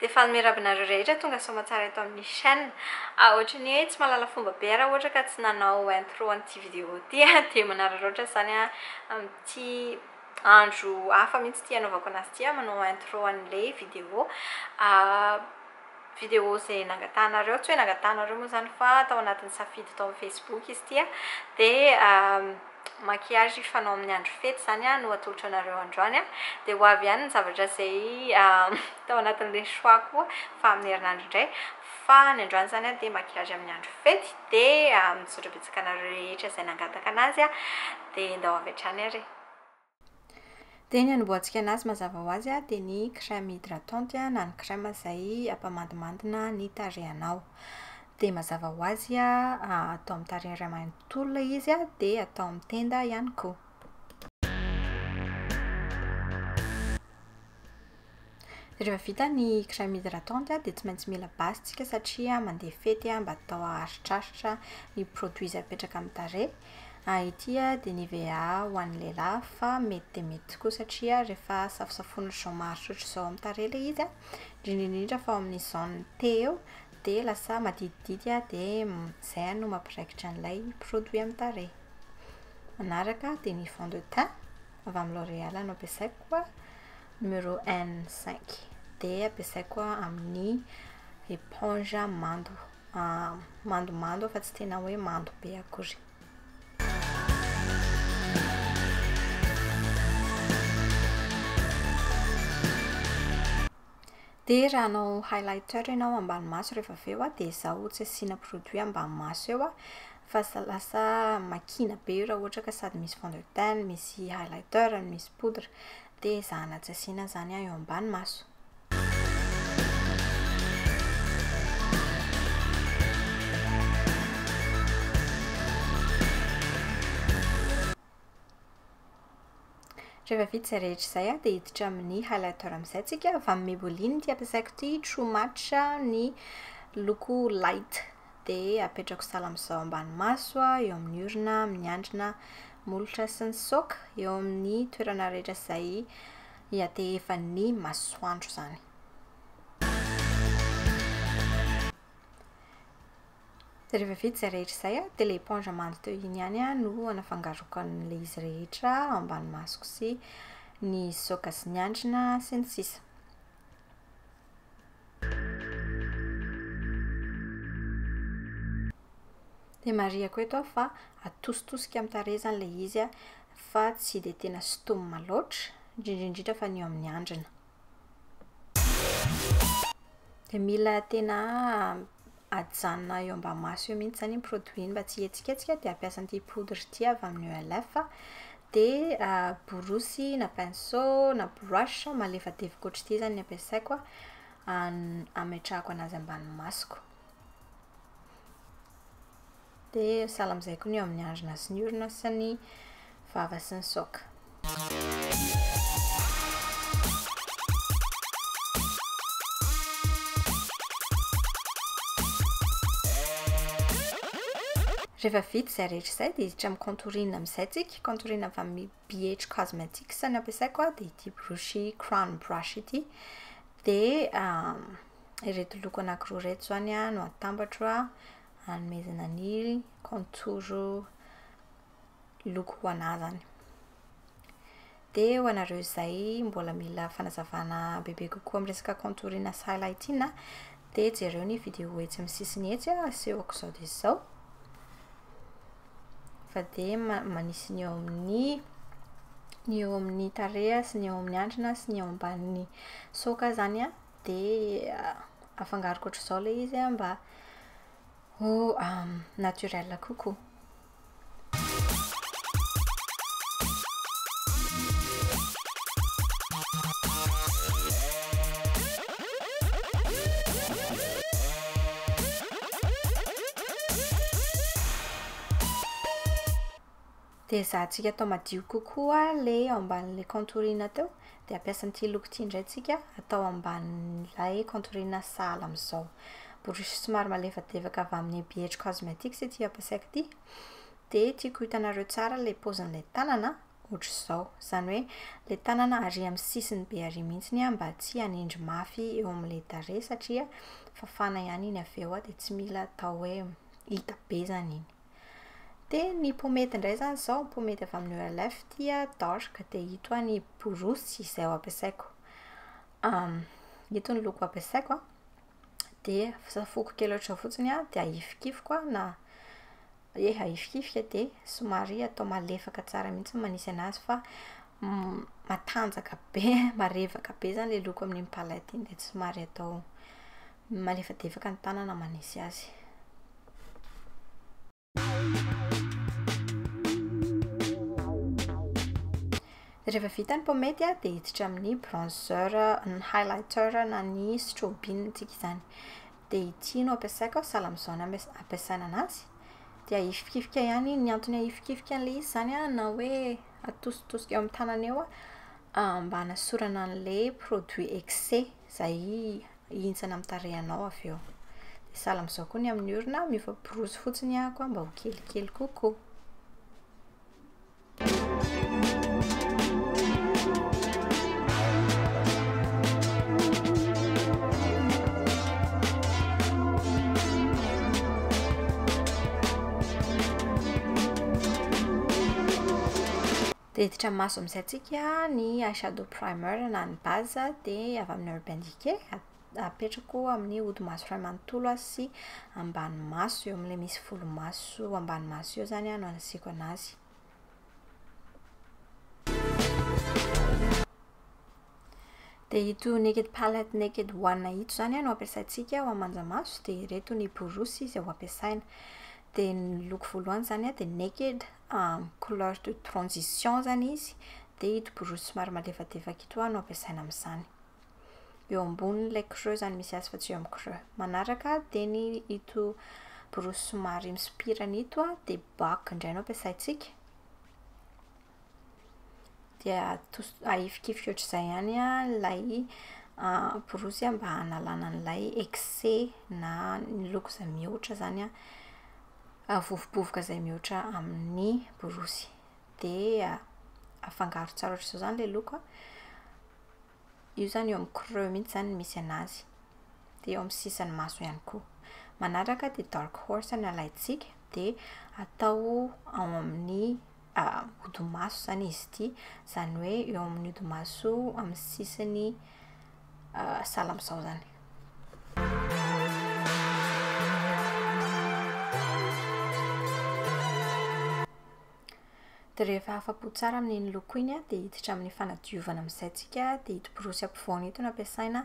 dia fanomiravina rehetra tonga somatsara eto amin'ny chaîne. Ohatra ny hoe tsy mahalala fomba be raha ohatra ka tsy nanao intro an'ity vidéo ity dia manararaotra zany amin'ity andro hafa mihitsy ity anaovako anazy ity manao intro an'ilay vidéo vidéo izay nangatanareo tsy hoe nangatanareo moa zany fa tao anatin'ny safidy tao amin'ny Facebook izy ity dia maquillage fanao amin'ny andro fety zany no atolotra anareo androany dia ho avy ihany ny zavatra izay tao anatin'ilay choix-ko fa amin'ny herinandro indray fa ny androany zany dia maquillage amin'ny andro fety dia misaotra betsaka anareo rehetra izay nangataka anazy dia ndao avy hatrany ary. Dia ny anomboantsika anazy mazava ho azy dia ny crème hydratante na ny crème izay ampamandimandina ny tarehinao. Dia mazava ho azy atao amin'ny tarehy iray manontolo izy dia atao amin'ny tenda ihany koa. Rehefa vita ny crème hydratante dia tsy maintsy mila basitsika satria mandeha fety mba atao aharitraritra ny produit izay apetraka amin'ny tarehy. Ity dia Nivea ho an'ny lehilahy fa mety dia mety tokoa satria rehefa safosafonina izao maharitra izao amin'ny tarehy ilay izy indrindra fa amin'ny zone T eo dia lasa madidididy dia izay no mampiraikitra an'ilay produit amin'ny tarehy. Manaraka dia ny fond de teint avy amin'ny L'Oréal no ampiasaiko numéro N5 dia ampiasaiko amin'ny éponge mando mandomando fa tsy tena hoe mando be akory. Dia raha anao highlighter ianao ambany maso rehefa avy eo dia izaho tsy asiana produit ambany maso eo fa lasa makina be raha ohatra ka sady misy fond de teint, misy highlighter, misy poudre dia ezahana tsy asiana zany eo ambany maso. Rehefa vita izay rehetra izay dia hiditra amin'ny highlighter amin'izay tsika avy amin'ny Maybelline ity ampiasaiko ity True Match ny loko light dia apetrako sahala amin'izao ambany maso eo amin'ny orona, amin'ny andrina, molotra sy ny saoka eo amin'ny toerana rehetra izay hiatehefan'ny masoandro zany. Rehefa vita izay rehetra izay dia ilay éponge mando teo iny ihany no anafangaroko an'ilay izy rehetra ambany masoko sy ny saoka sy ny andrina sy ny sisa. Dia marihako eto fa atositosika amin'ny tarehy zany ilay izy fa tsy dia tena sintomina loatra indrindra fa ny eo amin'ny andrina. Dia mila tena ajanona eo ambany maso eo mihitsy zany ny produit mba tsy hietsiketsika dia ampiasa an'ity poudre ity avy amin'ny OLF dia borosy na pinceau na brush malefadefaka ohatr'ity zany ny ampiasaiko ametrahako anazy ambany masoko. Dia sahala amin'izay koa ny eo amin'ny andrina sy ny orona sy ny vava sy ny saoka. Rehefa vita izay rehetra izay dia hiditra amin'ny contouring amin'izay tsika. Contouring avy amin'ny BH Cosmetics ny ampiasaiko dia ity brushy crown brush ity dia ireto loko anankiroa ireto zany no atambatro hanomezana ny contour loko ho anahy zany. Dia ho anareo izay mbola mila fanazavana bebe kokoa amin'ny resaka contouring sy highlighting dia jereo ny vidéo etsy amin'ny sisiny etsy asehoko izao dia izao. Fa dia manisy ny eo amin'ny tarehy sy ny eo amin'ny andrina sy ny eo ambanin'ny saoka zany dia afangaroko ohatr'izao ilay izy mba ho naturel kokoa. Dia ezahantsika atao madio kokoa ilay ao ambanin'ilay contouring teo dia ampiasa an'ity loko ity indray tsika atao ambanin'ilay contouring sahala amin'izao. Borosy somary malefadefaka avy amin'ny BH Cosmetics ity ampiasaiko ity dia tiako hitanareo tsara ilay paozin'ilay tanana ohatr'izao, izany hoe le tanana arỳ amin'ny sisiny be arỳ mihitsiny mba tsy hanindry mafy eo amin'ilay tarehy satria fafana ihany iny avy eo dia tsy mila atao hoe hita be zany iny. Dia ny pomety indray zany izao, pomety avy amin'ny ELF dia dark dia ito ny borosy izay ho ampiasaiko. Ito ny loko ampiasaiko dia safoko kely ohatran fotsiny dia ahifikifiko na ahifikifika dia somary atao malefaka tsara mihitsy manisy anazy fa matanjaka be, marevaka be zany ilay loko amin'ny palette iny dia tsy somary atao malefadefaka ny tanana manisy azy. Rehefa vita ny pomety dia hiditra amin'ny bronzer, ny highlighter na ny strobing tsika izany. Dia ity no ampiasaiko, sahala amin'izao ny ampiasaina anazy. Dia ahifikifika ihany, ny antony ahifikifika an'ilay izy izany na hoe atositosika eo amin'ny tanana eo mba hanasorana an'ilay produit excès izay hintsana amin'ny tarehinao avy eo. Dia sahala amin'izao koa ny amin'ny orona, miova borosy fotsiny ahako mba ho kelikely kokoa. Dia hiditra maso amin'izay tsika ny eyeshadow primer na ny base dia avy amin'ny Urban Decay. Apetrako amin'ny odi-maso iray manontolo sy ambany maso eo amin'ilay misy volomaso ambany maso eo zany no anasiko anazy. Dia ito Naked Palette Naked One ito zany no ampiasaintsika ho amanja maso dia ireto ny borosy izay ho ampiasaina. Dia ny loko voalohany zany dia Naked couleur de transition zany izy dia ito borosy somary malefadefaka ito no ampiasaina amin'izany. Eo ambonin'ilay creux zany misy azy fa tsy eo amin'ny creux. Manaraka dia ny ito borosy somary misopirana ito dia Buck indray no ampiasaintsika. Dia ahifikifika ohatr'izay ihany ilay borosy mba hanalana an'ilay excès na ny loko izay mihoatra zany vovobovoka izay mihoatra amin'ny borosy. Dia afangaro tsara ohatr'izao zany ilay loko. Io zany eo amin'ny creux mihitsy zany misy anazy. Dia eo amin'ny sisiny maso ihany koa. Manaraka dia Dark Horse no alaintsika dia atao ao amin'ny odi-maso zany izy ity, izany hoe eo amin'ny odi-maso amin'ny sisiny sahala amin'izao zany. Dia rehefa afa-po tsara amin'iny loko iny dia hiditra amin'ny fanadiovana amin'izay tsika dia ito borosy ampovoany ito no ampiasaina.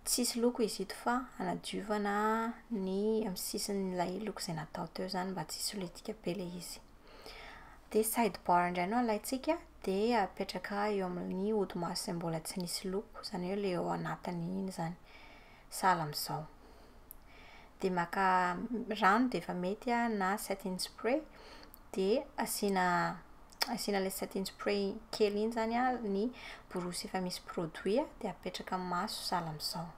Tsisy loko izy ito fa hanadiovana ny amin'ny sisin'ilay loko izay natao teo zany mba tsy hisoletika be ilay izy. Dia sidebar indray no alaintsika dia apetraka eo amin'ny odi-maso izay mbola tsy nisy loko, izany hoe ilay eo anatiny iny zany, sahala amin'izao. Dia maka rano dia efa mety na setting spray dia asiana ilay setting spray kely iny zany ny borosy efa misy produit dia apetraka amin'ny maso sahala amin'izao.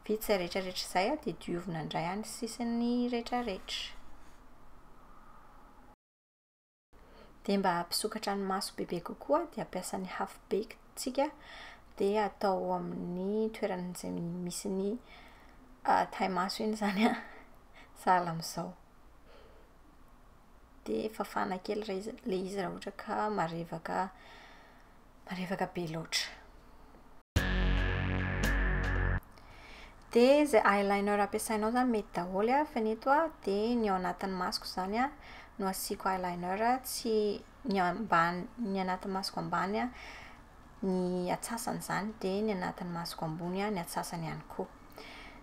Vita izay rehetrarehetra izay dia diovina indray ny sisiny rehetrarehetra. Dia mba hampisokatra ny maso bebe kokoa dia ampiasa ny half baked tsika dia atao amin'ny toerana izay misy ny taille-maso iny zany sahala amin'izao. Dia fafana kely ilay izy raha ohatra ka marevaka be loatra. Dia izay eyeliner ampiasainao zany mety daholo fa ny eto dia ny ao anatin'ny masoko zany no asiako eyeliner, tsy ny anatin'ny masoko ambany ny atsasany zany dia ny anatin'ny masoko ambony ny atsasany ihany koa.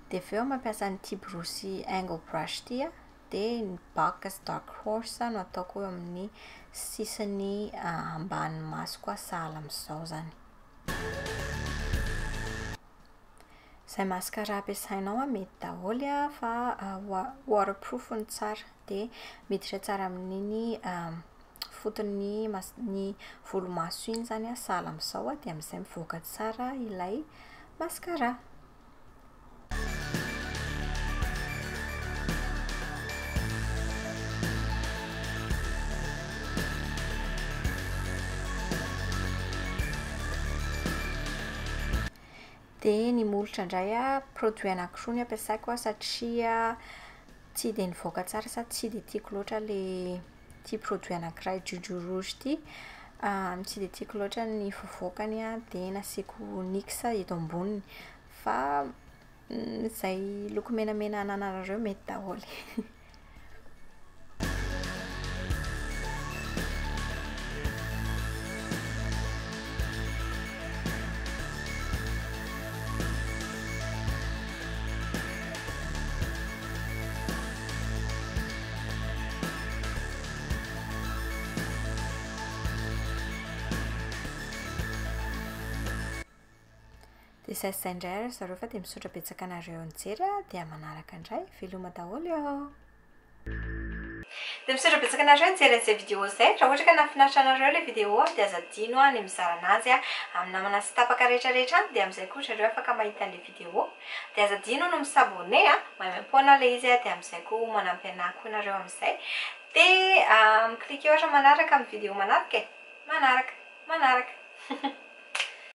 Dia avy eo mampiasa n'ity borosy angle brush ity dia ny Buck Dark Horse no ataoko eo amin'ny sisiny ambanin'ny masoko sahala amin'izao zany. Izay mascara ampiasainao mety daholo fa waterproof ny tsara dia miditra tsara amin'iny foton'ny ny volomaso iny zany sahala amin'izao dia amin'izay mivoaka tsara ilay mascara. dia ny molotra indray a produit anankiroa ny ampiasaiko satria tsy dia nivoaka tsara sady tsy dia tiako loatra le ty produit anankiray Jojo Rouge ty. Tsy dia tiako loatra ny fivoakany a dia nasiako NYX eto amboniny fa izay loko menamena ananareo mety daholo. Dia izay indray ary zareo fa dia misaotra betsaka anareo nijery dia manaraka indray veloma daholo eo. Dia misaotra betsaka anareo nijery an'izay vidéo izay. Raha ohatra ka nahafinaritra anareo ilay vidéo dia aza adino ny mizara anazy amin'ny namana sy tapaka rehetrarehetra dia amin'izay koa zareo afaka mahita an'ilay vidéo. Dia aza adino no misabone maimaimpona ilay izy dia amin'izay koa manampy anahy koa ianareo amin'izay. Dia miklik ohatra manaraka amin'ny vidéo manaraka manaraka.